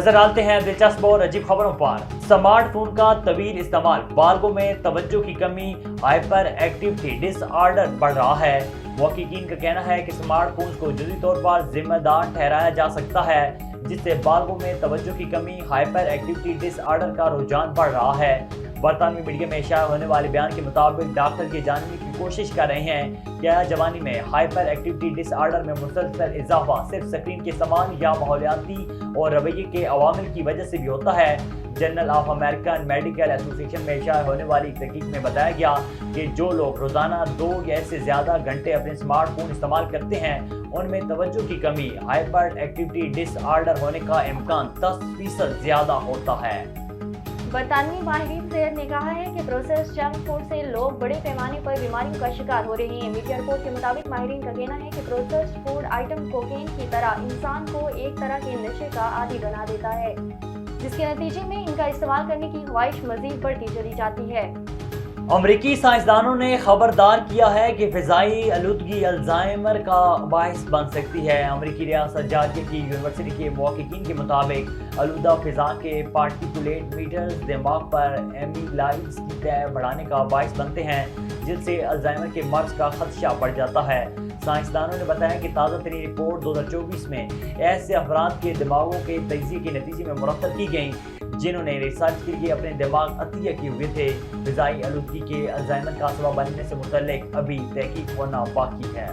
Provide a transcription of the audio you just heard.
नजर डालते हैं दिलचस्प और अजीब खबरों पर। स्मार्ट फोन का तवील इस्तेमाल बालगों में तवज्जो की कमी, हाइपर एक्टिविटी डिसऑर्डर बढ़ रहा है। मुहक्किकीन का कहना है कि स्मार्ट फोन को जरूरी तौर पर जिम्मेदार ठहराया जा सकता है, जिससे बालगों में तवज्जो की कमी, हाइपर एक्टिविटी डिसऑर्डर का रुझान बढ़ रहा है। बरतानवी मीडिया में शाया होने वाले बयान के मुताबिक डॉक्टर ये जानने की कोशिश कर रहे हैं कि आया जवानी में हाइपर एक्टिविटी डिसऑर्डर में मुसलसल इजाफा सिर्फ स्क्रीन के इस्तेमाल या माहौलियाती और रवैये के अवामिल की वजह से भी होता है। Journal of American medical association में शाया होने वाली एक तहकीक में बताया गया कि जो लोग रोजाना 2 या इससे ज्यादा घंटे अपने स्मार्टफोन इस्तेमाल करते हैं, उनमें तवज्जो की कमी, हाइपर एक्टिविटी डिसऑर्डर होने का इम्कान 10% ज्यादा होता है। बरतानवी माहिरीन सेहत ने कहा है कि प्रोसेस जंक फूड से लोग बड़े पैमाने पर बीमारियों का शिकार हो रहे हैं। मीडिया रिपोर्ट के मुताबिक माहिरीन का कहना है कि प्रोसेस्ड फूड आइटम कोकेन की तरह इंसान को एक तरह के नशे का आदी बना देता है, जिसके नतीजे में इनका इस्तेमाल करने की ख्वाहिश मजीद बढ़ती चली जाती है। अमरीकी साइंसदानों ने खबरदार किया है कि फिजाई आलूदगी अल्जाइमर का बायस बन सकती है। अमरीकी रियासत जॉर्जिया की यूनिवर्सिटी के मुहक्किकीन के मुताबिक आलूदा फिजा के पार्टिकुलेट मीटर्स दिमाग पर एमिलाइड्स की तय बढ़ाने का बायस बनते हैं, जिससे अल्जाइमर के मर्ज का खदशा बढ़ जाता है। साइंसदानों ने बताया कि ताज़ा तरीन रिपोर्ट 2024 में ऐसे अफराद के दिमागों के तजिए के नतीजे में मुरतब की गई जिन्होंने रिसर्च के लिए अपने दिमाग अतिया किए हुए थे। फिजाई आलूदगी के अल्जाइमर का सबब बनने से मुतल्लिक अभी तहकीक होना बाकी है।